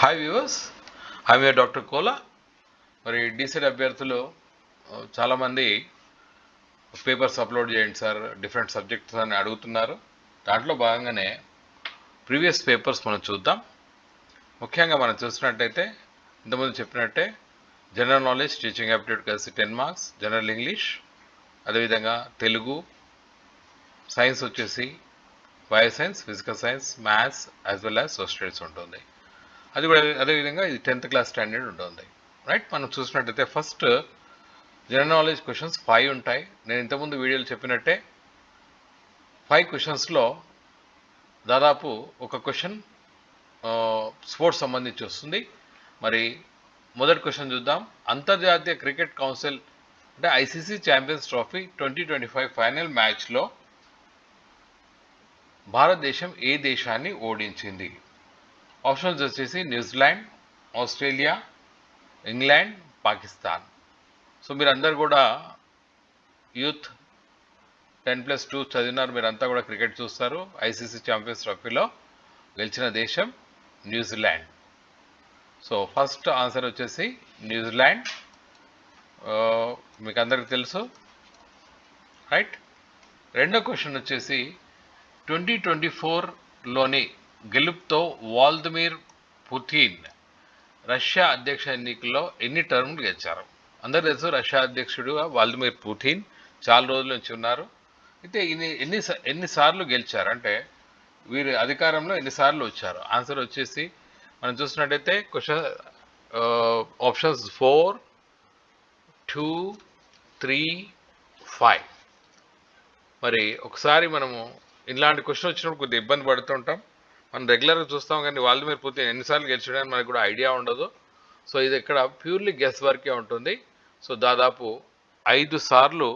Hi viewers, I'm your doctor Kola. మరి డీసెట్ అభ్యర్థులు చాలామంది పేపర్స్ అప్లోడ్ చేయండి సార్, డిఫరెంట్ సబ్జెక్ట్స్ అని అడుగుతున్నారు. దాంట్లో భాగంగానే ప్రీవియస్ పేపర్స్ మనం చూద్దాం. ముఖ్యంగా మనం చూసినట్టయితే ఇంతకుముందు చెప్పినట్టే జనరల్ నాలెడ్జ్, టీచింగ్ యాప్టిట్యూడ్ కలిసి 10 మార్క్స్, జనరల్ ఇంగ్లీష్, అదేవిధంగా తెలుగు, సైన్స్ వచ్చేసి bio science, physical science, maths as well as social studies ఉంటుంది. అది కూడా అదేవిధంగా ఇది 10th క్లాస్ స్టాండర్డ్ ఉంటుంది. రైట్, మనం చూసినట్టయితే ఫస్ట్ జనరల్ నాలెడ్జ్ క్వశ్చన్స్ 5 ఉంటాయి. నేను ఇంతకుముందు వీడియోలు చెప్పినట్టే 5 క్వశ్చన్స్లో దాదాపు ఒక క్వశ్చన్ స్పోర్ట్స్ సంబంధించి వస్తుంది. మరి మొదటి క్వశ్చన్ చూద్దాం. అంతర్జాతీయ క్రికెట్ కౌన్సిల్ అంటే ఐసీసీ ఛాంపియన్స్ ట్రోఫీ 2025 ఫైనల్ మ్యాచ్లో భారతదేశం ఏ దేశాన్ని ఓడించింది? ఆప్షన్స్ వచ్చేసి New Zealand, Australia, England, Pakistan. So మీరందరూ కూడా యూత్ 10+2 చదివినారు, మీరంతా కూడా క్రికెట్ చూస్తారు. ఐసీసీ ఛాంపియన్స్ ట్రోఫీలో గెలిచిన దేశం న్యూజిలాండ్. సో ఫస్ట్ ఆన్సర్ వచ్చేసి న్యూజిలాండ్, మీకు అందరికి తెలుసు. రైట్, రెండో క్వశ్చన్ వచ్చేసి 2024లోని గెలుపుతో వ్లాదిమిర్ పుతిన్ రష్యా అధ్యక్ష ఎన్నికల్లో ఎన్ని టర్మ్లు గెలిచారు? అందరూ తెలుసు రష్యా అధ్యక్షుడుగా వ్లాదిమిర్ పుతిన్ చాలా రోజుల నుంచి ఉన్నారు. అయితే ఎన్నిసార్లు గెలిచారు అంటే వీరి అధికారంలో ఎన్నిసార్లు వచ్చారు? ఆన్సర్ వచ్చేసి మనం చూసినట్టయితే క్వశ్చన్ ఆప్షన్స్ 4, 2, 3, 5. మరి ఒకసారి మనము ఇలాంటి క్వశ్చన్ వచ్చినప్పుడు కొద్దిగా ఇబ్బంది పడుతుంటాం. మనం రెగ్యులర్గా చూస్తాం కానీ వ్లాదిమిర్ పుతిన్ ఎన్నిసార్లు గెలిచాడని మనకు కూడా ఐడియా ఉండదు. సో ఇది ఇక్కడ ప్యూర్లీ గెస్ వర్కే ఉంటుంది. సో దాదాపు 5 సార్లు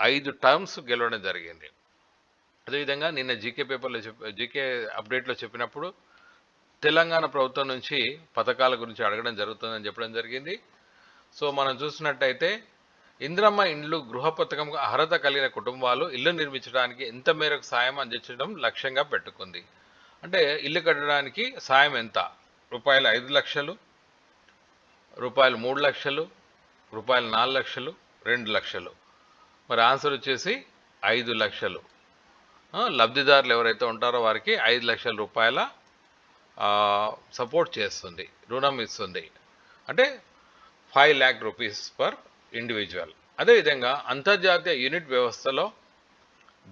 5 టర్మ్స్ గెలవడం జరిగింది. అదేవిధంగా నిన్న జీకే పేపర్లో జీకే అప్డేట్లో చెప్పినప్పుడు తెలంగాణ ప్రభుత్వం నుంచి పథకాల గురించి అడగడం జరుగుతుందని చెప్పడం జరిగింది. సో మనం చూసినట్టయితే ఇందిరమ్మ ఇండ్లు గృహ పథకం అర్హత కలిగిన కుటుంబాలు ఇల్లు నిర్మించడానికి ఎంత మేరకు సాయం అందించడం లక్ష్యంగా పెట్టుకుంది? అంటే ఇల్లు కట్టడానికి సాయం ఎంత? రూపాయలు 5 లక్షలు, రూపాయలు 3 లక్షలు, రూపాయలు 4 లక్షలు, 2 లక్షలు. మరి ఆన్సర్ వచ్చేసి 5 లక్షలు. లబ్ధిదారులు ఎవరైతే ఉంటారో వారికి 5 లక్షల రూపాయల సపోర్ట్ చేస్తుంది, రుణం ఇస్తుంది. అంటే 5 lakh rupees పర్ ఇండివిజువల్. అదేవిధంగా అంతర్జాతీయ యూనిట్ వ్యవస్థలో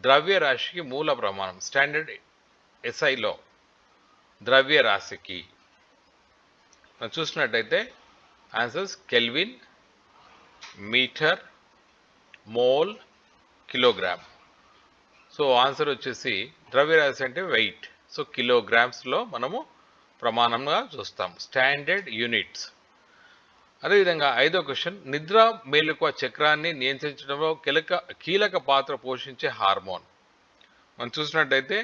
ద్రవ్యరాశికి మూల ప్రమాణం స్టాండర్డ్ ఎస్ఐలో ద్రవ్యరాశికి మనం చూసినట్టయితే answers kelvin, metre, mole, kilogram. So answer వచ్చేసి ద్రవ్యరాశి అంటే వెయిట్. సో కిలోగ్రామ్స్లో మనము ప్రమాణంగా చూస్తాం, స్టాండర్డ్ యూనిట్స్. అదేవిధంగా 5వ క్వశ్చన్ నిద్ర మేలుకువ చక్రాన్ని నియంత్రించడంలో కీలక పాత్ర పోషించే హార్మోన్. మనం చూసినట్టయితే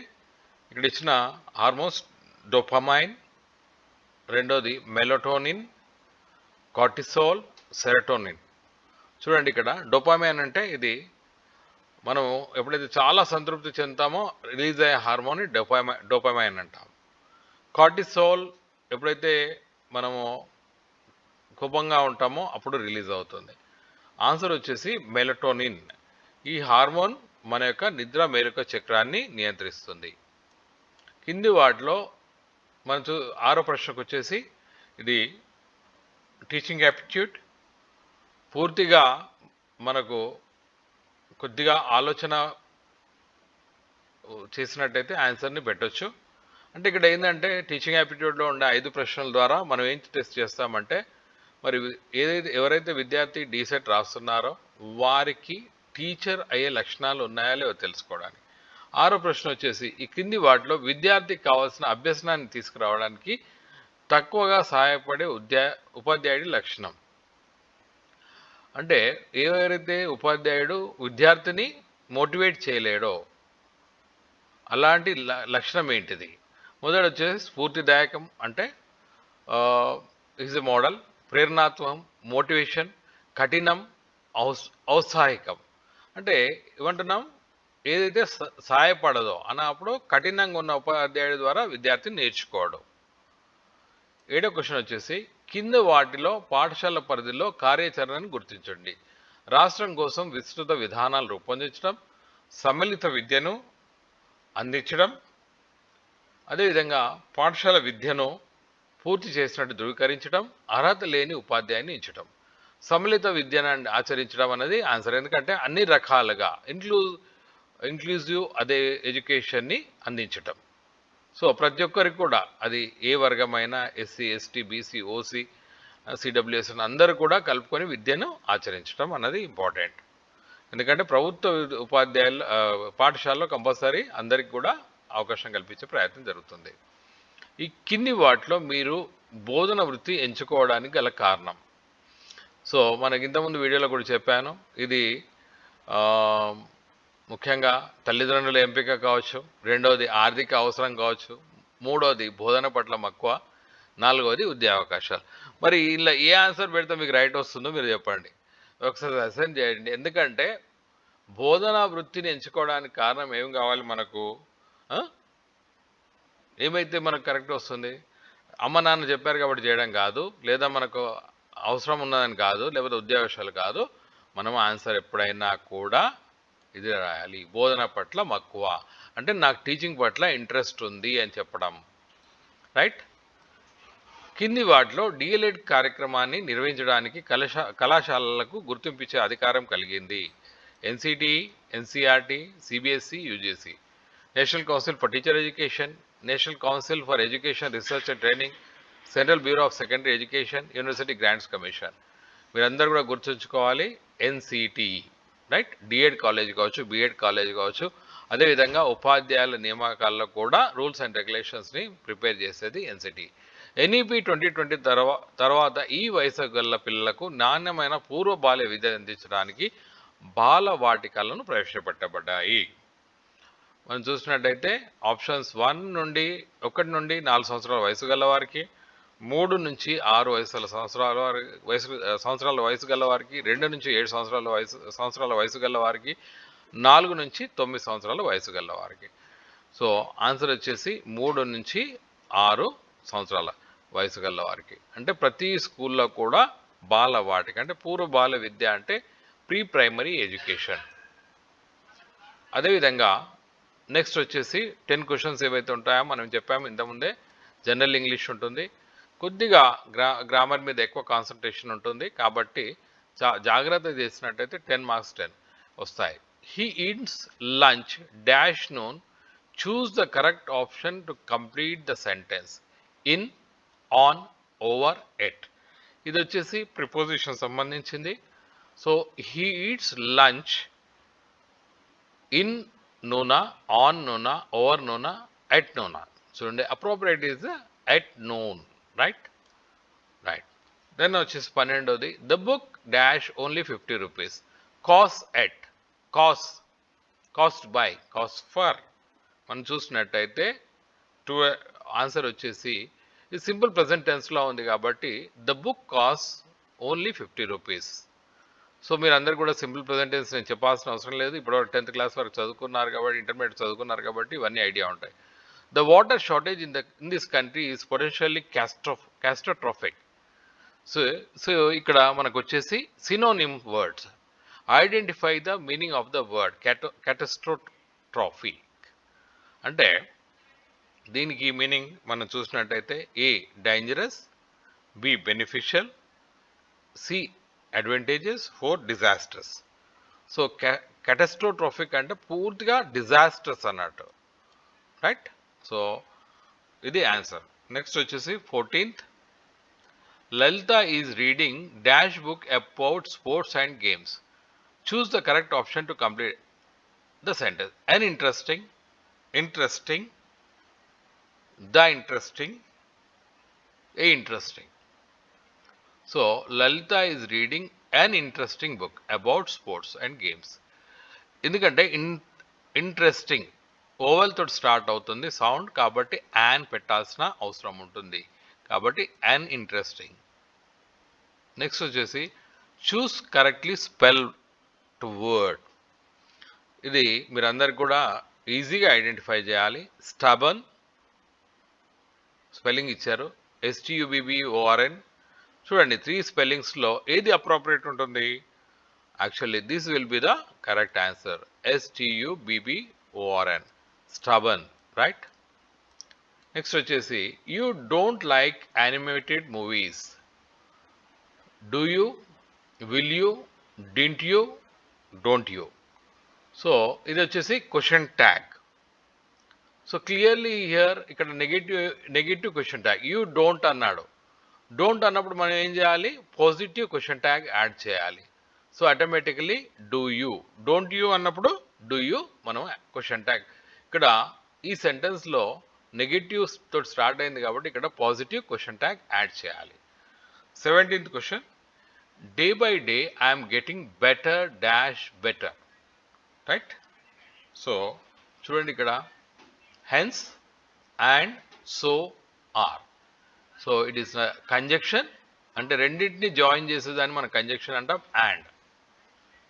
ఇక్కడ ఇచ్చిన హార్మోన్స్ డోపమైన్, రెండోది మెలటోనిన్, కార్టిసోల్, సెరటోనిన్. చూడండి ఇక్కడ డోపమైన్ అంటే ఇది మనం ఎప్పుడైతే చాలా సంతృప్తి చెందుతామో రిలీజ్ అయ్యే హార్మోన్ డోపమైన్ అంటాం. కార్టిసోల్ ఎప్పుడైతే మనము కోపంగా ఉంటామో అప్పుడు రిలీజ్ అవుతుంది. ఆన్సర్ వచ్చేసి మెలటోనిన్. ఈ హార్మోన్ మన యొక్క నిద్ర మేలుక చక్రాన్ని నియంత్రిస్తుంది. కింది వాటిలో మన 6వ ప్రశ్నకు వచ్చేసి ఇది టీచింగ్ యాప్టిట్యూడ్. పూర్తిగా మనకు కొద్దిగా ఆలోచన చేసినట్టయితే ఆన్సర్ని పెట్టొచ్చు. అంటే ఇక్కడ ఏంటంటే టీచింగ్ యాప్టిట్యూడ్లో ఉండే 5 ప్రశ్నల ద్వారా మనం ఏం టెస్ట్ చేస్తామంటే మరి ఎవరైతే విద్యార్థి డీసెట్ రాస్తున్నారో వారికి టీచర్ అయ్యే లక్షణాలు ఉన్నాయా లేవో తెలుసుకోవడానికి. 6వ ప్రశ్న వచ్చేసి ఈ కింది వాటిలో విద్యార్థికి కావాల్సిన అభ్యసనాన్ని తీసుకురావడానికి తక్కువగా సహాయపడే ఉపాధ్యాయుడి లక్షణం. అంటే ఎవరైతే ఉపాధ్యాయుడు విద్యార్థిని మోటివేట్ చేయలేడో అలాంటి లక్షణం ఏంటిది? మొదటి వచ్చేసి స్ఫూర్తిదాయకం, అంటే ఈజ్ ఎ మోడల్. ప్రేరణాత్మకం, మోటివేషన్. కఠినం, ఔత్సాహికం. అంటే ఏమంటున్నాం, ఏదైతే సహాయపడదో అన్నప్పుడు కఠినంగా ఉన్న ఉపాధ్యాయుడి ద్వారా విద్యార్థి నేర్చుకోవడం. ఏడో క్వశ్చన్ వచ్చేసి కింద వాటిలో పాఠశాల పరిధిలో కార్యాచరణను గుర్తించండి. రాష్ట్రం కోసం విస్తృత విధానాలు రూపొందించడం, సమ్మిళిత విద్యను అందించడం, అదేవిధంగా పాఠశాల విద్యను పూర్తి చేసినట్టు ధృవీకరించడం, అర్హత లేని ఉపాధ్యాయుని ఎంచడం. సమ్మిళిత విద్యను ఆచరించడం అనేది ఆన్సర్. ఎందుకంటే అన్ని రకాలుగా ఇంక్లూజివ్ అదే ఎడ్యుకేషన్ని అందించటం. సో ప్రతి ఒక్కరికి కూడా అది ఏ వర్గమైనా SC, ST, BC, OC, EWS అందరూ కూడా కలుపుకొని విద్యను ఆచరించడం అన్నది ఇంపార్టెంట్. ఎందుకంటే ప్రభుత్వ ఉపాధ్యాయులు పాఠశాలలో కంపల్సరీ అందరికి కూడా అవకాశం కల్పించే ప్రయత్నం జరుగుతుంది. ఈ కింది వాటిలో మీరు బోధన వృత్తి ఎంచుకోవడానికి గల కారణం. సో మనకి ఇంతకుముందు వీడియోలో కూడా చెప్పాను, ఇది ముఖ్యంగా తల్లిదండ్రుల ఎంపిక కావచ్చు, రెండవది ఆర్థిక అవసరం కావచ్చు, మూడవది బోధన పట్ల మక్కువ, నాలుగవది ఉద్యోగావకాశాలు. మరి ఇలా ఏ ఆన్సర్ పెడితే మీకు రైట్ వస్తుందో మీరు చెప్పండి, ఒకసారి అసెండ్ చేయండి. ఎందుకంటే బోధనా వృత్తిని ఎంచుకోవడానికి కారణం ఏం కావాలి మనకు? ఏమైతే మనకు కరెక్ట్ వస్తుంది? అమ్మ నాన్న చెప్పారు కాబట్టి చేయడం కాదు, లేదా మనకు అవసరం ఉన్నదని కాదు, లేకపోతే ఉద్యోగావకాశాలు కాదు. మనం ఆన్సర్ ఎప్పుడైనా కూడా ఇది రాయాలి, బోధన పట్ల మక్కువ అంటే నాకు టీచింగ్ పట్ల ఇంట్రెస్ట్ ఉంది అని చెప్పడం. రైట్. కింది వాటిలో డిఎల్ఎడ్ కార్యక్రమాన్ని నిర్వహించడానికి కళాశాలలకు గుర్తింపించే అధికారం కలిగింది. NCT, NCERT, CBSE, UGC. National council for teacher education, national council for education research and training, central bureau of secondary education, university grants commission. మీరందరూ కూడా గుర్తుంచుకోవాలి ఎన్సిటి. రైట్. డిఎడ్ కాలేజ్ కావచ్చు, బిఎడ్ కాలేజ్ కావచ్చు, అదేవిధంగా ఉపాధ్యాయుల నియామకాల్లో కూడా రూల్స్ అండ్ రెగ్యులేషన్స్ని ప్రిపేర్ చేసేది NCT. NEP 2020 తర్వాత ఈ వయసు గల పిల్లలకు నాణ్యమైన పూర్వ బాల్య విద్య అందించడానికి బాలవాటికలను ప్రవేశపెట్టబడ్డాయి. మనం చూసినట్టయితే ఆప్షన్స్ 1 నుండి 4 సంవత్సరాల వయసు గల వారికి, 3 నుంచి 6 సంవత్సరాల వయసు గల వారికి, 2 నుంచి 7 సంవత్సరాల వయసు గల వారికి, 4 నుంచి 9 సంవత్సరాల వయసు గల వారికి. సో ఆన్సర్ వచ్చేసి 3 నుంచి 6 సంవత్సరాల వయసు గల వారికి. అంటే ప్రతి స్కూల్లో కూడా బాలవాటిక అంటే పూర్వ బాల విద్య అంటే ప్రీ ప్రైమరీ ఎడ్యుకేషన్. అదేవిధంగా నెక్స్ట్ వచ్చేసి 10 క్వశ్చన్స్ ఏవైతే ఉంటాయో మనం చెప్పాము ఇంతకుముందే. జనరల్ ఇంగ్లీష్ ఉంటుంది, కొద్దిగా గ్రామర్ మీద ఎక్కువ కాన్సన్ట్రేషన్ ఉంటుంది, కాబట్టి జాగ్రత్త చేసినట్టయితే 10 మార్క్స్ 10 వస్తాయి. He eats lunch dash noon, choose the correct option to complete the sentence. In, on, over, at. ఇది వచ్చేసి ప్రిపోజిషన్ సంబంధించింది. So he eats lunch in నూనా, ఆన్ నూనా, ఓవర్ నూనా, ఎట్ నూనా. చూడండి appropriate is at noon. Right. Right. Then వచ్చేసి 12వది the book dash only 50 rupees. Cost at, cost by, cost for. మనం చూసినట్టయితే ఆన్సర్ వచ్చేసి ఇది సింపుల్ ప్రెజెంట్ టెన్స్లో ఉంది కాబట్టి the book cost only 50 rupees. So మీరు అందరు కూడా సింపుల్ ప్రెజెంట్ టెన్స్ నేను చెప్పాల్సిన అవసరం లేదు, ఇప్పుడు 10th క్లాస్ వరకు చదువుకున్నారు కాబట్టి, ఇంటర్మీడియట్ చదువుకున్నారు కాబట్టి ఇవన్నీ ఐడియా ఉంటాయి. The water shortage in this country is potentially catastrophic. So ఇక్కడ మనకు వచ్చేసి synonym words. Identify the meaning of the word catastrophic. అంటే దీనికి మీనింగ్ మనం చూసినట్టయితే A dangerous, B beneficial, C advantages, 4 disasters. So catastrophic అంటే పూర్తిగా డిజాస్టర్స్ అన్నట్టు. రైట్. సో ఇది ఆన్సర్. నెక్స్ట్ వచ్చేసి 14th Lalitha is reading dash book about sports and games. Choose the correct option to complete the sentence. An interesting, interesting, the interesting, A interesting. So Lalitha is reading an interesting book about sports and games. ఎందుకంటే interesting oval తోటి start అవుతుంది sound, కాబట్టి an పెట్టాల్సిన అవసరం ఉంటుంది, కాబట్టి an interesting. Next వచ్చేసి చూస్ correctly spell to word. ఇది మీరందరికి కూడా ఈజీగా ఐడెంటిఫై చేయాలి. స్టబన్ స్పెల్లింగ్ ఇచ్చారు, STUBBORN. చూడండి 3 స్పెల్లింగ్స్లో ఏది అప్రోప్రియేట్ ఉంటుంది? Actually this will be the correct answer. STUBBORN, stubborn, right? Next వచ్చేసి you don't like animated movies. Do you, will you, didn't you, don't you. So ఇది వచ్చేసి question tag. So clearly here ఇక్కడ negative question tag. You don't అన్నాడు. Don't అన్నప్పుడు మనం ఏం చేయాలి? Positive question tag add చేయాలి. So automatically do you. Don't you అన్నప్పుడు డూ యూ మనం క్వశ్చన్ ట్యాగ్. ఇక్కడ ఈ సెంటెన్స్లో నెగటివ్స్ తోటి స్టార్ట్ అయింది కాబట్టి ఇక్కడ పాజిటివ్ క్వశ్చన్ ట్యాగ్ యాడ్ చేయాలి. 17th question. Day by day I'm getting better dash better, right? So చూడండి ఇక్కడ hence and so are. So it is conjunction, అంటే రెండింటిని జాయిన్ చేసేదాన్ని మనం కంజక్షన్ అంటాం, and,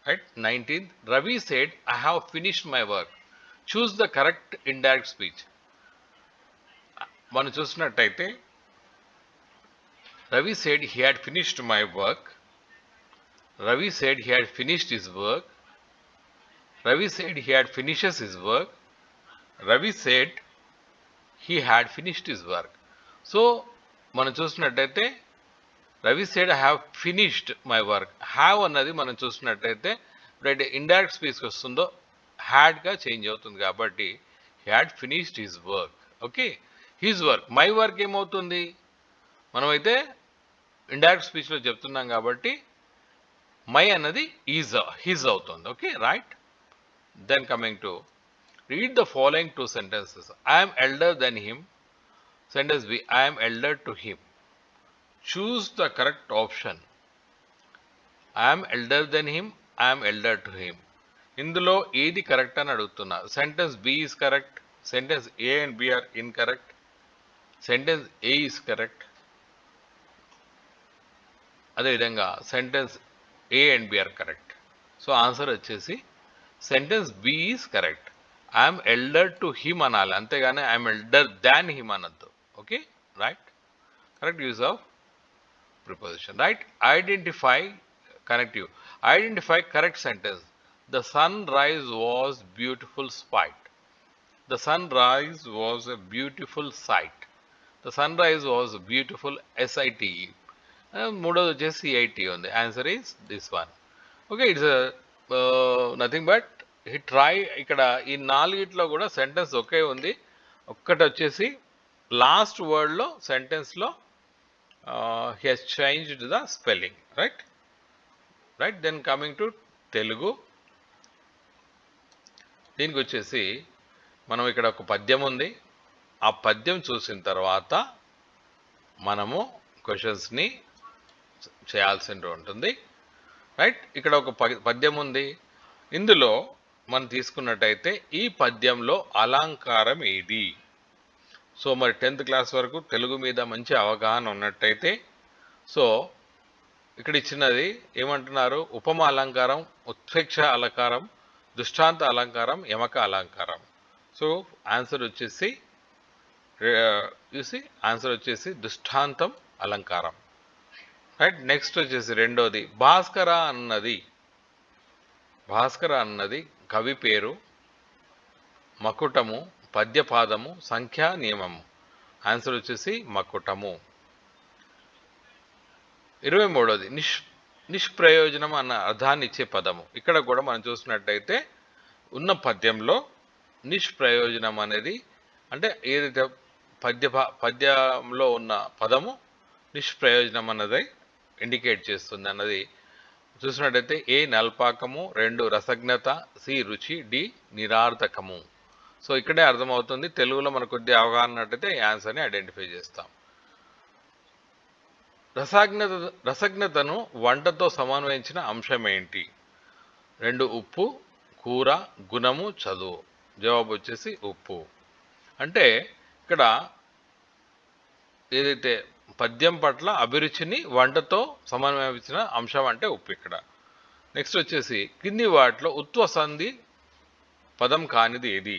right? 19th. Ravi said I have finished my work. Choose the correct indirect speech. మనం చూసినట్టయితే Ravi said he had finished my work. Ravi said he had finished his work. Ravi said he had finishes his work. Ravi said he had finished his work. So మనం చూసినట్టయితే Ravi said I have finished my work. Have అన్నది మనం చూసినట్టయితే ఇప్పుడైతే indirect స్పీచ్కి వస్తుందో హ్యాడ్గా change అవుతుంది కాబట్టి had finished his work. Okay, his work. My work ఏమవుతుంది? మనమైతే ఇండైరెక్ట్ స్పీచ్లో చెప్తున్నాం కాబట్టి మై అన్నది హిజ్ అవుతుంది. Okay, right? Then coming to read the following 2 sentences. I am elder than him. Sentence B, I am elder to him. Choose the correct option. I am elder than him. I am elder to him. ఇందులో ఏది correct అని అడుగుతున్నా. Sentence B is correct. Sentence A and B are incorrect. Sentence A is correct. అదేవిధంగా sentence A and B are correct. So answer వచ్చేసి sentence B is correct. I'm elder to him అనాలి, అంతేగాని I'm elder than him అనద్దు. Okay, right? Correct use of preposition, right? Identify, connective. Identify correct sentence. The sun rise was beautiful spite. The sun rise was a beautiful sight. The sun rise was beautiful SITE. మూడోది వచ్చేసి CIT ఉంది. Answer is this one. Okay, it's nothing but he try. ఇక్కడ ఈ 4 కూడా sentence ఒకే ఉంది. ఒక్కటి వచ్చేసి లాస్ట్ వర్డ్లో సెంటెన్స్లో he has changed the spelling, right? Right. Then coming to Telugu. దీనికి వచ్చేసి మనం ఇక్కడ ఒక పద్యం ఉంది. ఆ పద్యం చూసిన తర్వాత మనము క్వశ్చన్స్ని చేయాల్సి ఉంటుంది, రైట్? ఇక్కడ ఒక పద్యం ఉంది. ఇందులో మనం తీసుకున్నట్టయితే ఈ పద్యంలో అలంకారం ఏది? సో మరి 10th క్లాస్ వరకు తెలుగు మీద మంచి అవగాహన ఉన్నట్టయితే, సో ఇక్కడ ఇచ్చినది ఏమంటున్నారు? ఉపమ అలంకారం, ఉత్ప్రేక్ష అలంకారం, దృష్టాంత అలంకారం, యమక అలంకారం. సో ఆన్సర్ వచ్చేసి ఆన్సర్ వచ్చేసి దృష్టాంతం అలంకారం, రైట్? నెక్స్ట్ వచ్చేసి రెండోది భాస్కర అన్నది. భాస్కర అన్నది కవి పేరు, మకుటము, పద్యపాదము, సంఖ్యా నియమము. ఆన్సర్ వచ్చేసి మకుటము. 23వది నిష్ప్రయోజనం అన్న అర్థాన్ని ఇచ్చే పదము. ఇక్కడ కూడా మనం చూసినట్టయితే ఉన్న పద్యంలో నిష్ప్రయోజనం అనేది అంటే ఏదైతే పద్యంలో ఉన్న పదము నిష్ప్రయోజనం అన్నది ఇండికేట్ చేస్తుంది అన్నది చూసినట్టయితే A నల్పాకము, 2 రసజ్ఞత, C రుచి, D నిరార్థకము. సో ఇక్కడే అర్థమవుతుంది. తెలుగులో మనకు కొద్దిగా అవగాహన ఉన్నట్టయితే ఈ ఆన్సర్ని ఐడెంటిఫై చేస్తాం. రసజ్ఞతను వంటతో సమన్వయించిన అంశం ఏంటి? 2 ఉప్పు, కూర, గుణము, చదువు. జవాబు వచ్చేసి ఉప్పు. అంటే ఇక్కడ ఏదైతే పద్యం పట్ల అభిరుచిని వంటతో సమన్వయించిన అంశం అంటే ఉప్పు ఇక్కడ. నెక్స్ట్ వచ్చేసి కింది వాటిలో ఉత్వ సంధి పదం కానిది ఏది?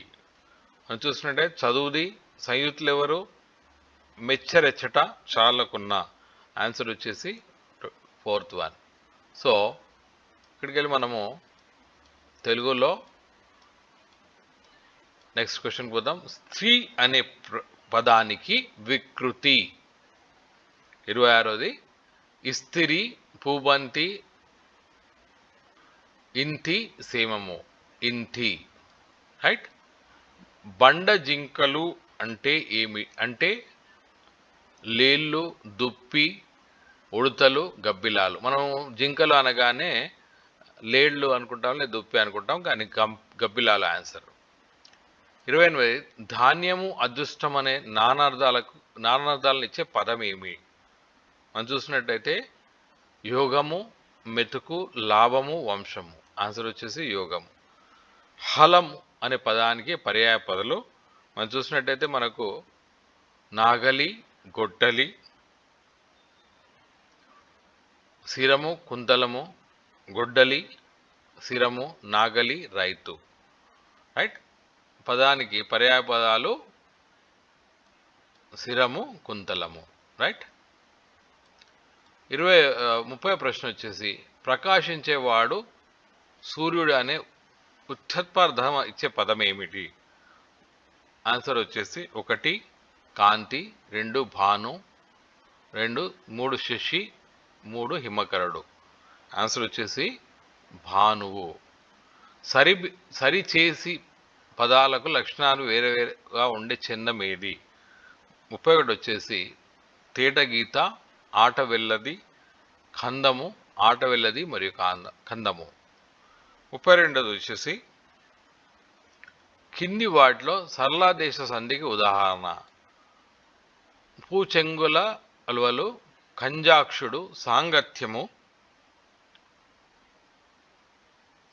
మనం చూసినట్టే చదువుది, సంయుక్తులు ఎవరు? మెచ్చరెచ్చట చాలకున్న. ఆన్సర్ వచ్చేసి 4th వన్. సో ఇక్కడికి వెళ్ళి మనము తెలుగులో నెక్స్ట్ క్వశ్చన్ పోదాం. స్త్రీ అనే పదానికి వికృతి. 26వది ఇస్తిరి, పూబంతి, ఇంటి, సేమము. ఇంటి, రైట్. బండ జింకలు అంటే ఏమి అంటే లేళ్ళు, దుప్పి, ఉడతలు, గబ్బిలాలు. మనం జింకలు అనగానే లేళ్ళు అనుకుంటాం, లేదా దుప్పి అనుకుంటాం, కానీ గబ్బిలాలు ఆన్సర్. 28 ధాన్యము, అదృష్టం అనే నానార్థాలను ఇచ్చే పదం ఏమి? మనం చూసినట్టయితే యోగము, మెతుకు, లాభము, వంశము. ఆన్సర్ వచ్చేసి యోగము. హలం అనే పదానికి పర్యాయ పదాలు మనం చూసినట్టయితే మనకు నాగలి, గొడ్డలి, శిరము, కుంతలము, గొడ్డలి, శిరము, నాగలి, రైతు. రైట్. పదానికి పర్యాయ పదాలు శిరము, కుంతలము. రైట్. 30వ ప్రశ్న వచ్చేసి ప్రకాశించేవాడు సూర్యుడు అనే ఉత్పత్తార్థం ఇచ్చే పదం ఏమిటి? ఆన్సర్ వచ్చేసి 1 కాంతి, 2 భాను, 3 శశి, 3 హిమకరుడు. ఆన్సర్ వచ్చేసి భానువు. సరిచేసి పదాలకు లక్షణాలు వేరే వేరేగా ఉండే చిహ్నం ఏది? 31 వచ్చేసి తేట గీత, ఆట వెళ్ళది, కందము, ఆట వెళ్ళది మరియు కందము. 32ది వచ్చేసి కింది వాటిలో సరళాదేశ సంధికి ఉదాహరణ. పూచెంగుల అలువలు, కంజాక్షుడు, సాంగత్యము,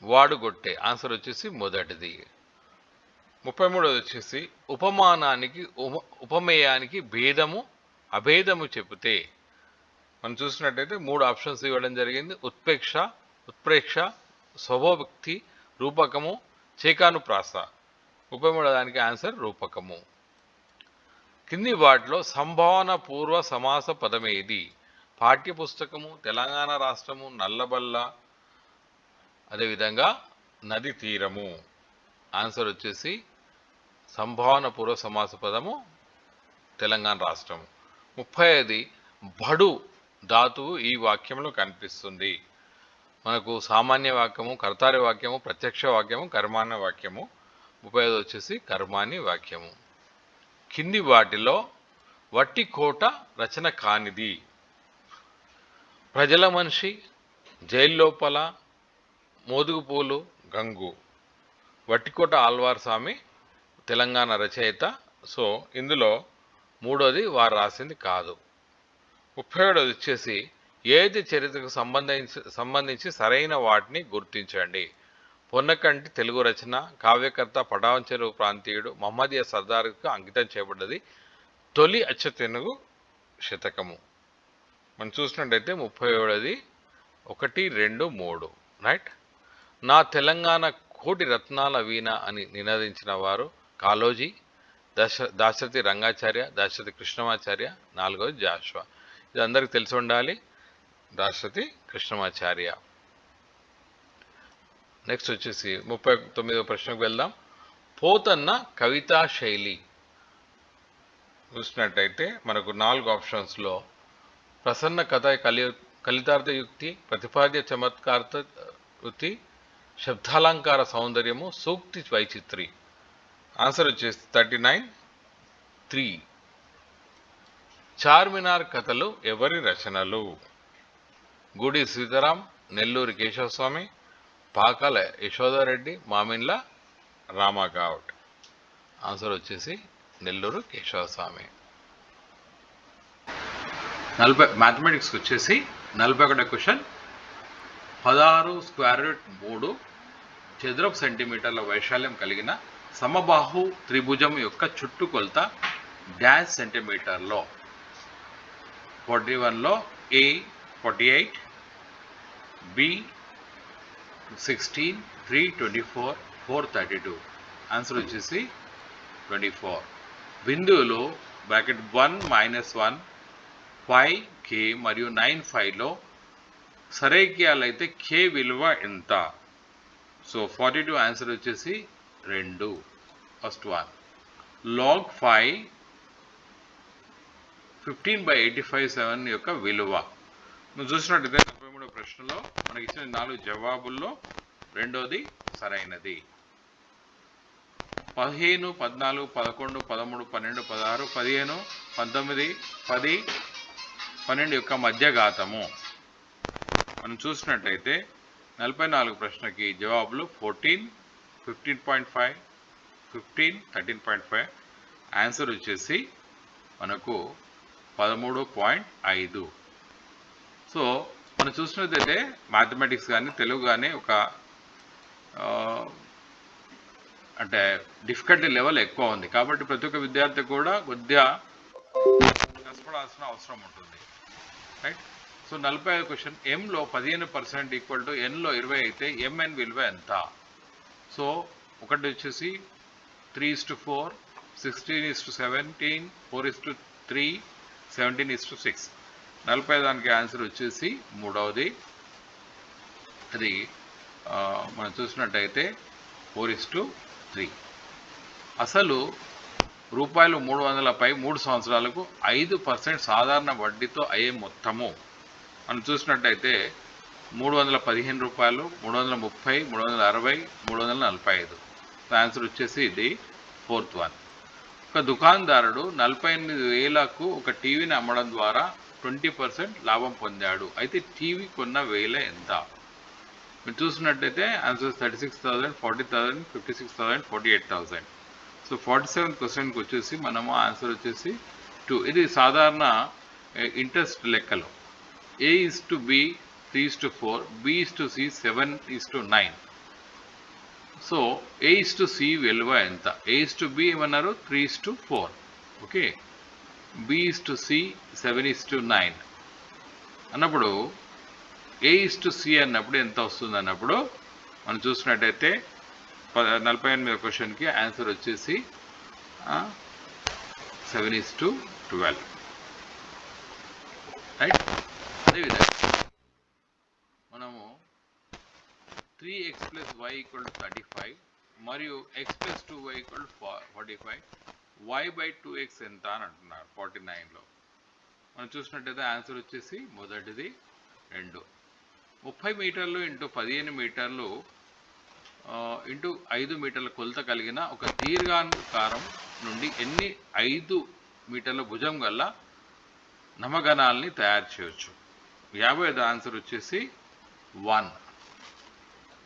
వాడుగొట్టే. ఆన్సర్ వచ్చేసి మొదటిది. 33ది వచ్చేసి ఉపమానానికి ఉపమేయానికి భేదము అభేదము చెబితే. మనం చూసినట్టయితే 3 ఆప్షన్స్ ఇవ్వడం జరిగింది. ఉత్ప్రేక్ష, స్వభోక్తి, రూపకము, చేకానుప్రాస. 33వ దానికి ఆన్సర్ రూపకము. కింది వాటిలో సంభావన పూర్వ సమాస పదమేది? పాఠ్యపుస్తకము, తెలంగాణ రాష్ట్రము, నల్లబల్ల, అదేవిధంగా నది తీరము. ఆన్సర్ వచ్చేసి సంభావన పూర్వ సమాస పదము తెలంగాణ రాష్ట్రము. 35ది బడు ధాతువు ఈ వాక్యంలో కనిపిస్తుంది. మనకు సామాన్య వాక్యము, కర్తార్య వాక్యము, ప్రత్యక్ష వాక్యము, కర్మాన్య వాక్యము. 35ది వచ్చేసి కర్మాని వాక్యము. కింది వాటిలో వట్టి కోట రచన కానిది? ప్రజల మనిషి, జైల్లోపల, మోదుగుపూలు, గంగు. వట్టికోట ఆళ్వార్ స్వామి తెలంగాణ రచయిత. సో ఇందులో 3వది వారు రాసింది కాదు. 37వది వచ్చేసి ఏది చరిత్రకు సంబంధించి సరైన వాటిని గుర్తించండి. పొన్నకంటి తెలుగు రచన, కావ్యకర్త పటాన్ చెరువు ప్రాంతీయుడు, మహమ్మదీయ సర్దార్కు అంకితం చేయబడ్డది, తొలి అచ్చ తెనుగు శతకము. మనం చూసినట్టయితే 37ది 1, 2, 3. రైట్. నా తెలంగాణ కోటి రత్నాల వీణ అని నినదించిన వారు కాళోజీ, దాశరథి రంగాచార్య, దాశరథి కృష్ణమాచార్య. 4వది జాషువా. ఇది అందరికి తెలిసి ఉండాలి, దాశరథి కృష్ణమాచార్య. నెక్స్ట్ వచ్చేసి 39వ ప్రశ్నకు వెళ్దాం. పోతన్న కవితా శైలి చూసినట్టయితే మనకు 4 ఆప్షన్స్లో ప్రసన్న కథ కలితార్థ యుక్తి, ప్రతిపాద్య చమత్కార్థ యుక్తి, శబ్దాలంకార సౌందర్యము, సూక్తి వైచిత్రి. ఆన్సర్ వచ్చేసి 39(3). చార్మినార్ కథలు ఎవరి రచనలు? గుడి సీతారాం, నెల్లూరి కేశవస్వామి, పాకాల యశోదారెడ్డి, మామిండ్ల రామగౌడ్. ఆన్సర్ వచ్చేసి నెల్లూరు కేశవస్వామి. 40 మ్యాథమెటిక్స్కి వచ్చేసి 41వ క్వశ్చన్. 16√3 చదరపు సెంటీమీటర్ల వైశాల్యం కలిగిన సమబాహు త్రిభుజం యొక్క చుట్టుకొలత డాష్ సెంటీమీటర్లో. 41లో A 48, B 16, 3 24, 4 32. ఆన్సర్ వచ్చేసి 24. బిందువులు బ్రాకెట్ 1 మైనస్ 1 5k మరియు 9 సరైక్యాలు అయితే k విలువ ఎంత? సో 42 ఆన్సర్ వచ్చేసి 2. First one. లాగ్ 5 15/85 యొక్క విలువ. నువ్వు చూసినట్టయితే 43వ ప్రశ్నలో మనకి ఇచ్చిన 4 జవాబుల్లో రెండోది సరైనది. 15, 14, 11, 13, 12, 16, 15, 19, 10, 12 యొక్క మధ్యఘాతము. మనం చూసినట్టయితే 44 ప్రశ్నకి జవాబులు 14, 15.5, 15, 13.5. ఆన్సర్ వచ్చేసి మనకు 13.5. సో మనం చూసినట్టయితే మ్యాథమెటిక్స్ కానీ తెలుగు కానీ ఒక అంటే డిఫికల్టీ లెవెల్ ఎక్కువ ఉంది కాబట్టి ప్రతి ఒక్క విద్యార్థి కూడా కొద్దిగా కష్టపడాల్సిన అవసరం ఉంటుంది, రైట్? సో 45 క్వశ్చన్, ఎంలో 15% ఈక్వల్ టు ఎన్లో 20 అయితే ఎంఎన్ విలువ ఎంత? సో ఒకటి వచ్చేసి 3:4, 16:17, 4:3, 17:6. 45 దానికి ఆన్సర్ వచ్చేసి మూడవది. అది మనం చూసినట్టయితే 4:3. అసలు రూపాయలు 300పై 3 సంవత్సరాలకు 5% సాధారణ వడ్డీతో అయ్యే మొత్తము. మనం చూసినట్టయితే 315 రూపాయలు, 330, 360, 345. ఆన్సర్ వచ్చేసి ఇది 4th వన్. ఒక దుకాణదారుడు 48,000కు ఒక టీవీని అమ్మడం ద్వారా 20% లాభం పొందాడు. అయితే టీవీ కొన్న వేల ఎంత? మీరు చూసినట్టయితే ఆన్సర్ 36,000, 40,000, 56,000, 48,000. సో 47th క్వశ్చన్కి వచ్చేసి మనము ఆన్సర్ వచ్చేసి 2. ఇది సాధారణ ఇంట్రెస్ట్ లెక్కలు. A:B 3:4, B:C 7:9. సో A:C విలువ ఎంత? A:B ఏమన్నారు? 3:4. ఓకే, B:C 7:9 అన్నప్పుడు A:C అన్నప్పుడు ఎంత వస్తుంది అన్నప్పుడు మనం చూసినట్టయితే 48వ క్వశ్చన్కి ఆన్సర్ వచ్చేసి 7:12, రైట్? అదేవిధంగా మనము 3x + y = 35 మరియు x + 2y = 45, y/2x ఎంత అని అంటున్నారు 49లో. మనం చూసినట్టయితే ఆన్సర్ వచ్చేసి మొదటిది 2. 30 మీటర్లు × 15 మీటర్లు × 5 మీటర్ల కొలత కలిగిన ఒక దీర్ఘాకారం నుండి ఎన్ని 5 మీటర్ల భుజం గల నమగణాలని తయారు చేయవచ్చు? 50వ ఆన్సర్ వచ్చేసి 1.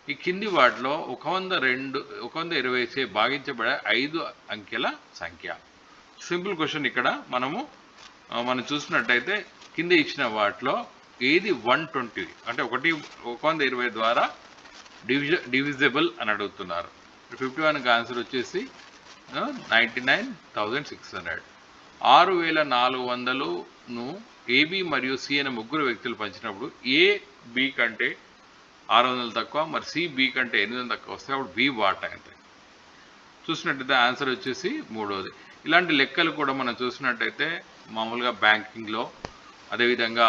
ఈ కింది వాటిలో 120 చే భాగించబడే 5 అంకెల సంఖ్య. Simple question. ఇక్కడ మనం చూసినట్టయితే కింద ఇచ్చిన వాటిలో ఏది 120 అంటే 120 ద్వారా డివిజిబుల్ అని అడుగుతున్నారు. 51కి ఆన్సర్ వచ్చేసి 99,600. 6,400ను ఏబి మరియు సి అనే ముగ్గురు వ్యక్తులు పంచినప్పుడు ఏ బి కంటే 600 తక్కువ, మరి సి బి కంటే 800 తక్కువ వస్తే అప్పుడు బి వాటా ఎంత? చూసినట్టయితే ఆన్సర్ వచ్చేసి మూడోది. ఇలాంటి లెక్కలు కూడా మనం చూసినట్టయితే మామూలుగా బ్యాంకింగ్లో అదేవిధంగా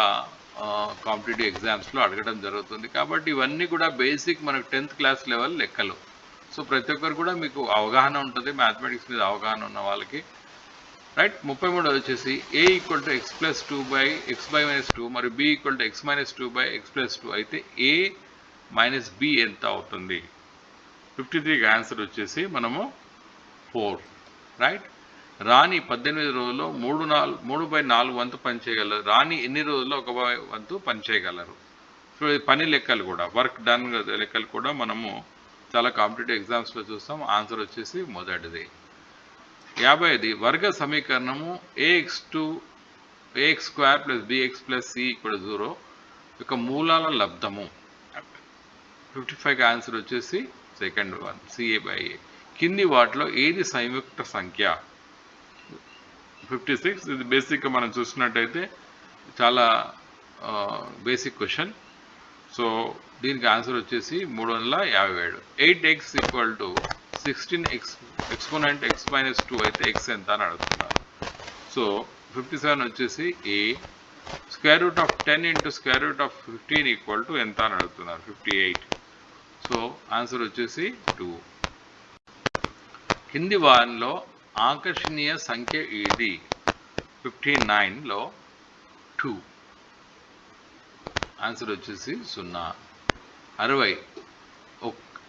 కాంపిటేటివ్ ఎగ్జామ్స్లో అడగడం జరుగుతుంది. కాబట్టి ఇవన్నీ కూడా బేసిక్ మనకు 10th క్లాస్ లెవెల్ లెక్కలు. సో ప్రతి ఒక్కరు కూడా మీకు అవగాహన ఉంటుంది మ్యాథమెటిక్స్ మీద అవగాహన ఉన్న వాళ్ళకి, రైట్? 33 వచ్చేసి a = x + 2/x/-2 మరియు b = x - 2/x+2 అయితే a - b ఎంత అవుతుంది? 53కి ఆన్సర్ వచ్చేసి మనము 4, రైట్? రాణి 18 రోజుల్లో 3/4 వంతు పనిచేయగలరు. రాణి ఎన్ని రోజుల్లో 1 వంతు పనిచేయగలరు? సో పని లెక్కలు కూడా, వర్క్ డన్ లెక్కలు కూడా మనము చాలా కాంపిటేటివ్ ఎగ్జామ్స్లో చూస్తాం. ఆన్సర్ వచ్చేసి మొదటిది. 50ది వర్గ సమీకరణము ax2 + bx + c = 0 యొక్క మూలాల లబ్ధము. 55కి ఆన్సర్ వచ్చేసి సెకండ్ వన్, CA/A. కింది వాటిలో ఏది సంయుక్త సంఖ్య? 56. ఇది బేసిక్గా మనం చూసినట్టయితే చాలా బేసిక్ క్వశ్చన్. సో దీనికి ఆన్సర్ వచ్చేసి 357. 8x = 16 exponent x - 2 అయితే x ఎంత అని అడుగుతున్నారు. సో 57 వచ్చేసి A. Square root of 10 into square root of 15 equal to ఎంత అని అడుగుతున్నారు, 58. సో ఆన్సర్ వచ్చేసి 2. కింది వారిలో ఆకర్షణీయ సంఖ్య ఏది? 59లో 2. ఆన్సర్ వచ్చేసి 0. 60.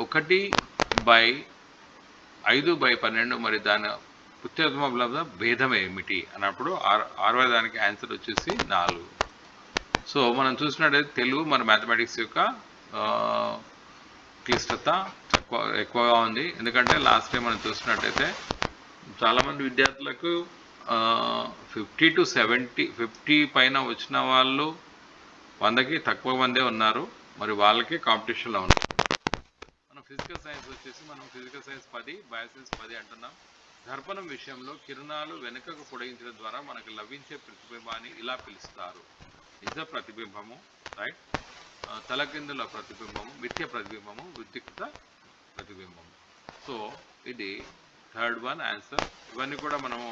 1/5/12 మరి దాని అత్యుత్తమ భేదం ఏమిటి అన్నప్పుడు 60 దానికి ఆన్సర్ వచ్చేసి 4. సో మనం చూసినట్టయితే తెలుగు మన మ్యాథమెటిక్స్ యొక్క క్లిష్టత ఎక్కువగా ఉంది. ఎందుకంటే లాస్ట్ టైం మనం చూసినట్టయితే చాలామంది విద్యార్థులకు 50 to 70 50 పైన వచ్చిన వాళ్ళు 100కి తక్కువ మందే ఉన్నారు. మరి వాళ్ళకి కాంపిటీషన్లో ఉన్నారు. మనం ఫిజికల్ సైన్స్ వచ్చేసి ఫిజికల్ సైన్స్ 10, బయోసైన్స్ 10 అంటున్నాం. దర్పణం విషయంలో కిరణాలు వెనుకకు పొడిగించడం ద్వారా మనకు లభించే ప్రతిబింబాన్ని ఇలా పిలుస్తారు. నిజ ప్రతిబింబము, రైట్, తలకిందుల ప్రతిబింబము, మిథ్య ప్రతిబింబము, ఉద్రిక్త ప్రతిబింబము. సో ఇది థర్డ్ వన్ ఆన్సర్. ఇవన్నీ కూడా మనము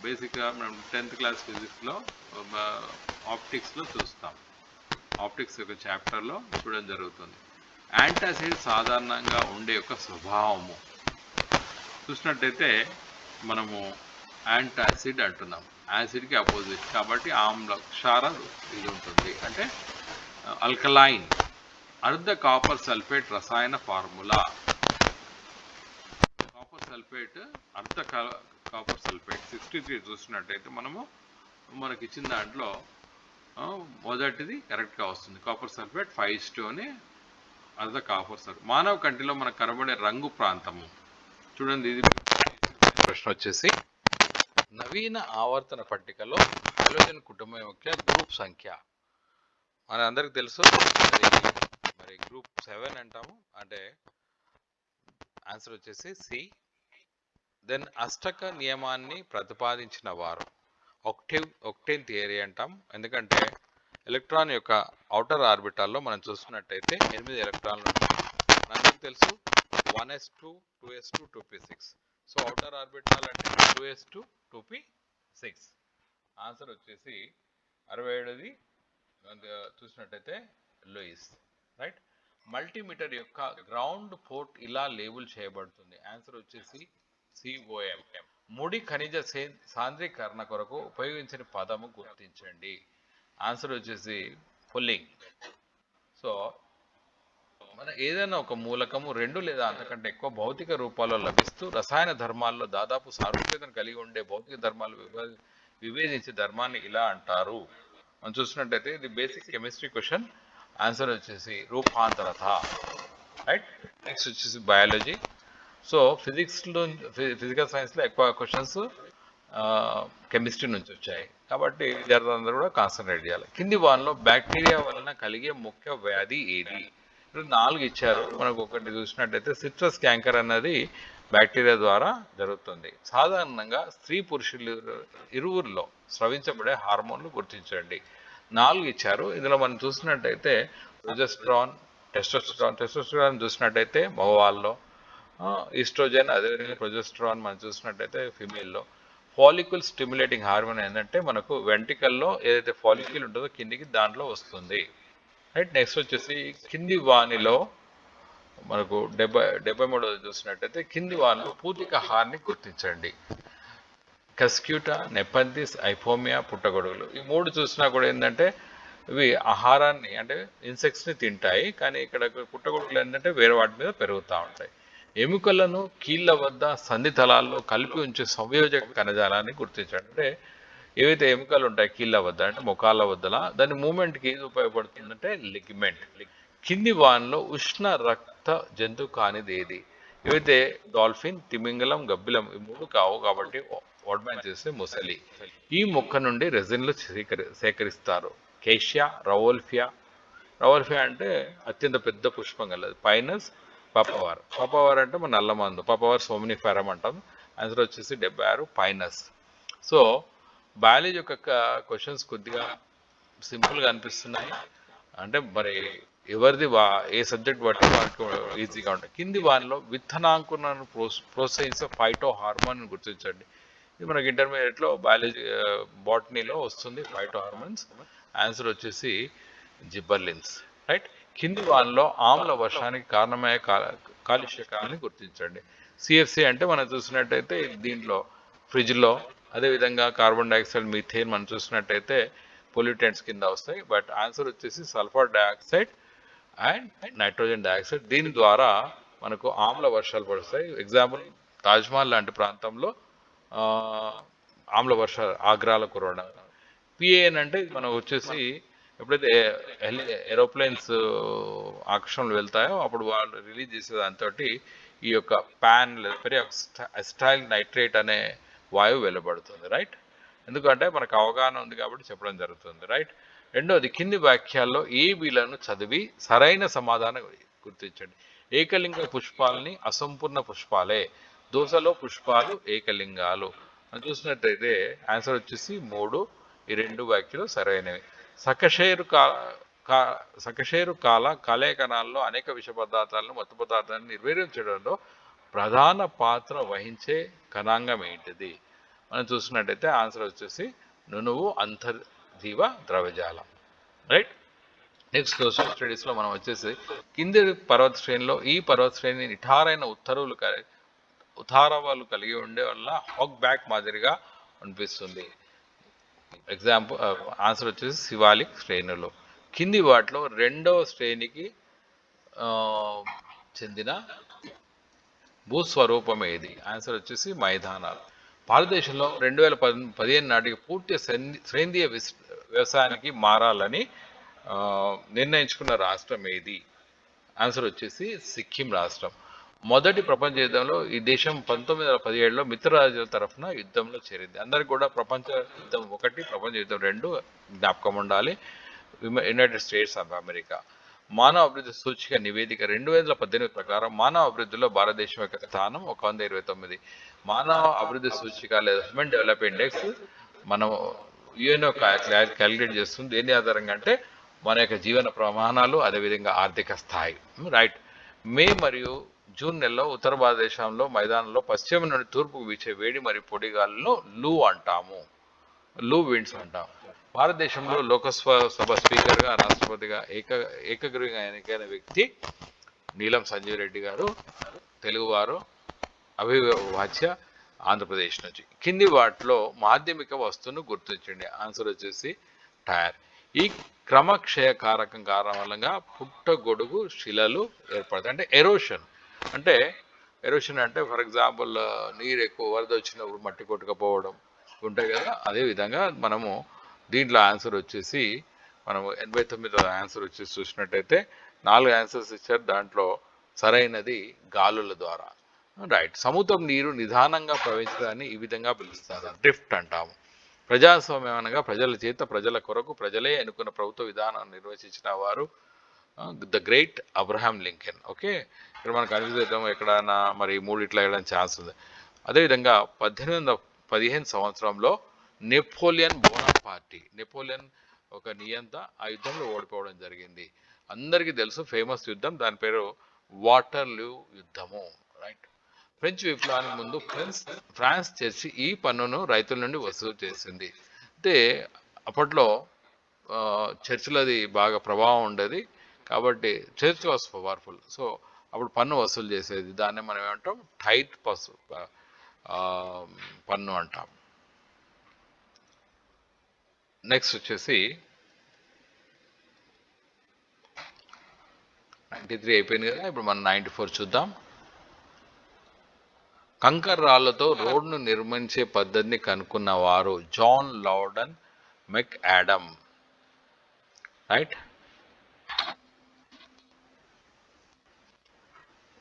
బేసిక్గా మనం 10th క్లాస్ ఫిజిక్స్లో ఆప్టిక్స్లో చూస్తాం. ఆప్టిక్స్ యొక్క చాప్టర్లో చూడడం జరుగుతుంది. యాంటాసిడ్ సాధారణంగా ఉండే యొక్క స్వభావము చూసినట్టయితే మనము యాంటాసిడ్ అంటున్నాం. యాసిడ్కి అపోజిట్ కాబట్టి ఆమ్ల క్షార ఇది ఉంటుంది, అంటే ఆల్కలైన్. అర్ధ కాపర్ సల్ఫేట్ రసాయన ఫార్ములా. కాపర్ సల్ఫేట్, అర్ధ కాపర్ సల్ఫేట్ 63 చూసినట్టయితే మనకి ఇచ్చిన దాంట్లో మొదటిది కరెక్ట్గా వస్తుంది. కాపర్ సల్ఫేట్ 5 అని అర్ధ కాపర్ సల్ఫేట్. మానవ కంటిలో మనకు కనబడే రంగు ప్రాంతము చూడండి. ఇది ప్రశ్న వచ్చేసి నవీన ఆవర్తన పట్టికలో హైడ్రోజన్ కుటుంబం యొక్క గ్రూప్ సంఖ్య మన అందరికి తెలుసు. మరి గ్రూప్ 7 అంటాము, అంటే ఆన్సర్ వచ్చేసి సి. దెన్ అష్టక నియమాన్ని ప్రతిపాదించిన వారు ఒక్టేన్ థియరీ అంటాం. ఎందుకంటే ఎలక్ట్రాన్ యొక్క అవుటర్ ఆర్బిటాల్లో మనం చూస్తున్నట్టయితే 8 ఎలక్ట్రాన్లు ఉంటాయి. మనందరికి తెలుసు 1s2 2s2 2p6. So outer orbital అంటే 2s2 2p6. ఆన్సర్ వచ్చేసి 67ది చూసినట్టయితే లూయిస్, రైట్. మల్టీమీటర్ యొక్క గ్రౌండ్ పోర్ట్ ఇలా లేబుల్ చేయబడుతుంది. ఆన్సర్ వచ్చేసి COM. ముడి ఖనిజ సాంద్రీకరణ కొరకు ఉపయోగించిన పదము గుర్తించండి. ఆన్సర్ వచ్చేసి పుల్లింగ్. సో మన ఏదైనా ఒక మూలకము 2 లేదా అంతకంటే ఎక్కువ భౌతిక రూపాల్లో లభిస్తూ రసాయన ధర్మాల్లో దాదాపు సారూప్యతను కలిగి ఉండే భౌతిక ధర్మాలు విభేదించే ధర్మాన్ని ఇలా అంటారు. మనం చూసినట్టయితే ఇది బేసిక్ కెమిస్ట్రీ క్వశ్చన్. ఆన్సర్ వచ్చేసి రూపాంతరత, రైట్. నెక్స్ట్ వచ్చేసి బయాలజీ. సో ఫిజికల్ సైన్స్లో ఎక్కువ క్వశ్చన్స్ కెమిస్ట్రీ నుంచి వచ్చాయి కాబట్టి విద్యార్థులందరూ కూడా కాన్సన్ట్రేట్ చేయాలి. కింది వానిలో బ్యాక్టీరియా వలన కలిగే ముఖ్య వ్యాధి ఏది? ఇప్పుడు 4 ఇచ్చారు. మనకు ఒకటి చూసినట్టయితే సిట్రస్ క్యాంకర్ అన్నది బ్యాక్టీరియా ద్వారా జరుగుతుంది. సాధారణంగా స్త్రీ పురుషులు ఇరువురిలో స్రవించబడే హార్మోన్లు గుర్తించండి. 4 ఇచ్చారు. ఇందులో మనం చూసినట్టయితే ప్రొజెస్ట్రాన్, టెస్టోస్టెరాన్ చూసినట్టయితే మగవాళ్ళలో, ఈస్ట్రోజన్ అదేవిధంగా ప్రొజెస్ట్రాన్ మనం చూసినట్టయితే ఫిమేల్లో. ఫాలిక్యుల్ స్టిమ్యులేటింగ్ హార్మోన్ ఏంటంటే మనకు వెంట్రికల్లో ఏదైతే ఫాలిక్యుల్ ఉంటుందో కిందికి దాంట్లో వస్తుంది, రైట్. నెక్స్ట్ వచ్చేసి కింది వానిలో మనకు 73 చూసినట్టయితే కింది వానిలో పూతిక హార్ని గుర్తించండి. కస్క్యూటా, నెపంథిస్, ఐఫోమియా, పుట్టగొడుగులు. ఈ 3 చూసినా కూడా ఏంటంటే ఇవి ఆహారాన్ని అంటే ఇన్సెక్ట్స్ని తింటాయి, కానీ ఇక్కడ పుట్టగొడుగులు ఏంటంటే వేరే వాటి మీద పెరుగుతూ ఉంటాయి. ఎముకలను కీళ్ళ వద్ద సంధి తలాల్లో కలిపి ఉంచే సంయోజక కణజాలాన్ని గుర్తించండి. అంటే ఏవైతే ఎముకలు ఉంటాయి కీళ్ళ వద్ద అంటే ముఖాల వద్దల దాని మూమెంట్కి ఏది ఉపయోగపడుతుందంటే లిగ్మెంట్. కింది వానిలో ఉష్ణ రక్త జంతువు కానిది ఏది? ఏవైతే డాల్ఫిన్, తిమింగలం, గబ్బిలం ఈ 3 కావు కాబట్టి ఓడ్మ్యాన్ చేసే ముసలి. ఈ మొక్క నుండి రెజిన్లు సేకరిస్తారు. కేషియా, రవోల్ఫియా అంటే అత్యంత పెద్ద పుష్పం కలది. పైనస్, పపవార్ అంటే మన నల్లమందు, పపవార్ సోమ్నిఫెరం అంటాం. ఆన్సర్ వచ్చేసి 76 పైనస్. సో బయాలజీ యొక్క క్వశ్చన్స్ కొద్దిగా సింపుల్గా అనిపిస్తున్నాయి. అంటే మరి ఎవరిది ఏ సబ్జెక్ట్ బట్టి మనకు ఈజీగా ఉంటాయి. కింది వానిలో విత్తనాంకురణను ప్రోత్సహించే ఫైటో హార్మోన్ గుర్తించండి. ఇది మనకి ఇంటర్మీడియట్లో బయాలజీ బాటనీలో వస్తుంది ఫైటో హార్మోన్స్. ఆన్సర్ వచ్చేసి జిబ్బర్లిన్స్. రైట్. కింది వానలో ఆమ్ల వర్షానికి కారణమయ్యే కాలుష్యకాలని గుర్తించండి. సిఎఫ్సి అంటే మనం చూసినట్టయితే దీంట్లో ఫ్రిడ్జ్లో, అదేవిధంగా కార్బన్ డైఆక్సైడ్, మీథేన్ మనం చూసినట్టయితే పొల్యూటెంట్స్ కింద వస్తాయి. బట్ ఆన్సర్ వచ్చేసి sulphur dioxide and nitrogen dioxide. దీని ద్వారా మనకు ఆమ్ల వర్షాలు పడుస్తాయి. ఎగ్జాంపుల్ తాజ్మహల్ లాంటి ప్రాంతంలో ఆమ్ల వర్షాలు ఆగ్రాలో కురవడం. పిఏఎన్ అంటే మనం వచ్చేసి ఎప్పుడైతే ఏరోప్లేన్స్ ఆకాశంలో వెళ్తాయో అప్పుడు వాళ్ళు రిలీజ్ చేసే దాంతో ఈ యొక్క ప్యాన్ పెరియాక్సైల్ నైట్రేట్ అనే వాయువు వెలువడుతుంది. రైట్. ఎందుకంటే మనకు అవగాహన ఉంది కాబట్టి చెప్పడం జరుగుతుంది. రైట్. రెండవది, కింది వాక్యాల్లో ఏబీలను చదివి సరైన సమాధానం గుర్తించండి. ఏకలింగ పుష్పాలని అసంపూర్ణ పుష్పాలే, దోసలో పుష్పాలు ఏకలింగాలు అని చూసినట్టయితే ఆన్సర్ వచ్చేసి 3. ఈ 2 వ్యాఖ్యలు సరైనవి. సకశేరు కలేకణాల్లో అనేక విష పదార్థాలను, మత్తు పదార్థాలను నిర్వీర్యం చేయడంలో ప్రధాన పాత్ర వహించే కణాంగం ఏంటిది? మనం చూసినట్టయితే ఆన్సర్ వచ్చేసి నునువు అంతర్జీవ ద్రవజాలం. రైట్. నెక్స్ట్ సోషల్ స్టడీస్లో మనం వచ్చేసి కింది పర్వత శ్రేణిలో ఈ పర్వత శ్రేణి నిఠారైన ఉతారవాలు కలిగి ఉండే వల్ల హాక్ బ్యాక్ మాదిరిగా అనిపిస్తుంది. ఎగ్జాంపుల్ ఆన్సర్ వచ్చేసి శివాలిక్ శ్రేణులు. కింది వాటిలో 2వ శ్రేణికి చెందిన భూస్వరూపం ఏది? ఆన్సర్ వచ్చేసి మైదానాలు. భారతదేశంలో 2015 నాటికి పూర్తి సేంద్రీయ వ్యవసాయానికి మారాలని నిర్ణయించుకున్న రాష్ట్రం ఏది? ఆన్సర్ వచ్చేసి సిక్కిం రాష్ట్రం. మొదటి ప్రపంచ యుద్ధంలో ఈ దేశం 1917లో మిత్రరాజ్యాల తరఫున యుద్ధంలో చేరింది. అందరికి కూడా ప్రపంచ యుద్ధం 1, ప్రపంచ యుద్ధం 2 జ్ఞాపకం ఉండాలి. United states of America. మానవ అభివృద్ధి సూచిక నివేదిక 2018 ప్రకారం మానవ అభివృద్ధిలో భారతదేశం యొక్క స్థానం 129. మానవ అభివృద్ధి సూచిక లేదా హ్యూమన్ డెవలప్మెంట్ ఇండెక్స్ మనం యుఎన్ఓ క్యాలిక్యులేట్ చేస్తుంది. దేని ఆధారంగా అంటే మన యొక్క జీవన ప్రమాణాలు, అదేవిధంగా ఆర్థిక స్థాయి. రైట్. మే మరియు జూన్ నెలలో ఉత్తర భారతదేశంలో మైదానంలో పశ్చిమ నుండి తూర్పుకు వీచే వేడి మరియు పొడిగాలను లూ అంటాము. లూ విండ్స్ అంటాం. భారతదేశంలో లోకసభ స్పీకర్గా, రాష్ట్రపతిగా ఏకగ్రీవంగా ఎన్నికైన వ్యక్తి నీలం సంజీవ్ రెడ్డి గారు, తెలుగువారు, అవివాచ్య, ఆంధ్రప్రదేశ్ నుంచి. కింది వాటిలో మాధ్యమిక వస్తువును గుర్తించండి. ఆన్సర్ వచ్చేసి టైర్. ఈ క్రమక్షయకారకం కారణంగా పుట్టగొడుగు శిలలు ఏర్పడతాయి. అంటే ఎరోషన్ అంటే ఫర్ ఎగ్జాంపుల్ నీరు ఎక్కువ వరద వచ్చినప్పుడు మట్టి కొట్టుకపోవడం ఉంటాయి కదా. అదేవిధంగా మనము దీంట్లో ఆన్సర్ వచ్చేసి మనము 89 ఆన్సర్ వచ్చేసి చూసినట్టయితే 4 ఆన్సర్స్ ఇచ్చారు. దాంట్లో సరైనది గాలుల ద్వారా. రైట్. సముద్రం నీరు నిదానంగా ప్రవహించడాన్ని ఈ విధంగా పిలుస్తారు, డ్రిఫ్ట్ అంటాము. ప్రజాస్వామ్యం అనగా ప్రజల చేత, ప్రజల కొరకు, ప్రజలే ఎన్నుకున్న ప్రభుత్వ విధానాన్ని నిర్వచించిన వారు the great Abraham Lincoln. Okay. ఇక్కడ మనం కన్ఫ్యూజ్ అవుతాం ఎక్కడైనా మరి 3 ఇట్లా వేయడానికి ఛాన్స్ ఉంది. అదేవిధంగా 1815 సంవత్సరంలో నెపోలియన్ ఒక నియంత ఆ యుద్ధంలో ఓడిపోవడం జరిగింది. అందరికీ తెలుసు ఫేమస్ యుద్ధం, దాని పేరు వాటర్లూ యుద్ధము. రైట్. ఫ్రెంచ్ విప్లవానికి ముందు ఫ్రాన్స్ చర్చి ఈ పన్నును రైతుల నుండి వసూలు చేసింది. అంటే అప్పట్లో చర్చిలది బాగా ప్రభావం ఉండేది కాబట్టి చర్చ్ వాస్ పవర్ఫుల్. సో అప్పుడు పన్ను వసూలు చేసేది. దాన్ని మనం ఏమంటాం? టైట్ పన్ను అంటాం. నెక్స్ట్ వచ్చేసి 93 అయిపోయింది కదా. ఇప్పుడు మనం 94 చూద్దాం. కంకర్ రాళ్లతో రోడ్ను నిర్మించే పద్ధతిని కనుక్కున్న వారు జాన్ లౌడన్ మెక్ యాడమ్. రైట్.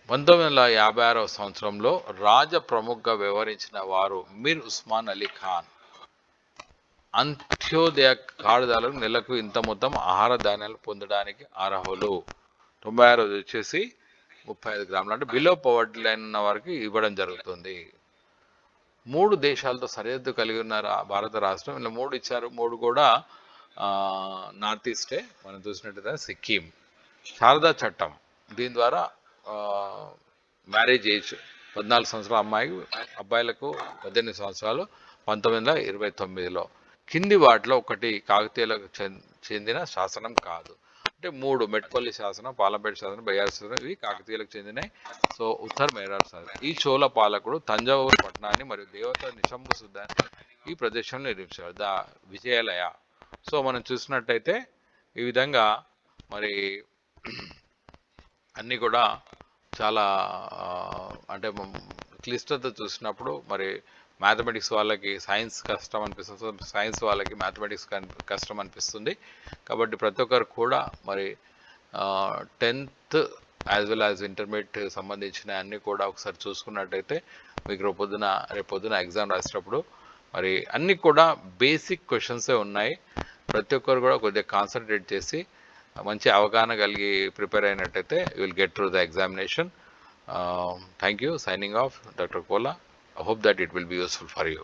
1956వ సంవత్సరంలో రాజ ప్రముఖగా వ్యవహరించిన వారు మీర్ ఉస్మాన్ అలీ ఖాన్. అంత్యోదయ కార్డుదారులకు నెలకు ఇంత మొత్తం ఆహార ధాన్యాలు పొందడానికి అర్హులు. 96 వచ్చేసి 35 గ్రాములు, అంటే బిలో పవర్టీ లైన్ ఉన్న వారికి ఇవ్వడం జరుగుతుంది. 3 దేశాలతో సరిహద్దు కలిగి ఉన్న భారత రాష్ట్రం, ఇలా 3 ఇచ్చారు. 3 కూడా నార్త్ ఈస్టే. మనం చూసినట్టయితే సిక్కిం. శారదా చట్టం, దీని ద్వారా మ్యారేజ్ ఏజ్ 14 సంవత్సరాల అబ్బాయిలకు 18 సంవత్సరాలు, 1929లో. కింది వాటిలో ఒకటి కాకతీయులకు చెందిన శాసనం కాదు. అంటే 3 మెట్పల్లి శాసనం, పాలంపేట శాసనం, బయ్యార శాసనం ఇవి కాకతీయులకు చెందినాయి. సో ఉత్తర్ మేరార్ శాసనం. ఈ చోళ పాలకుడు తంజావూరు పట్టణాన్ని మరియు దేవత నిశంభు సుద్దాన్ని ఈ ప్రదేశంలో నిర్మించారు. ద విజయాలయ. సో మనం చూసినట్టయితే ఈ విధంగా మరి అన్నీ కూడా చాలా అంటే క్లిష్టత చూసినప్పుడు మరి మ్యాథమెటిక్స్ వాళ్ళకి సైన్స్ కష్టం అనిపిస్తుంది, సైన్స్ వాళ్ళకి మ్యాథమెటిక్స్ కష్టం అనిపిస్తుంది. కాబట్టి ప్రతి ఒక్కరు కూడా మరి 10th as well as intermediate సంబంధించిన అన్నీ కూడా ఒకసారి చూసుకున్నట్టయితే మీకు రేపొద్దున ఎగ్జామ్ రాసేటప్పుడు మరి అన్నీ కూడా బేసిక్ క్వశ్చన్సే ఉన్నాయి. ప్రతి ఒక్కరు కూడా కొద్దిగా కాన్సన్ట్రేట్ చేసి మంచి అవగాహన కలిగి ప్రిపేర్ అయినట్టయితే you will get through the examination. Thank you. Signing off, Dr. Kola. I hope that it will be useful for you.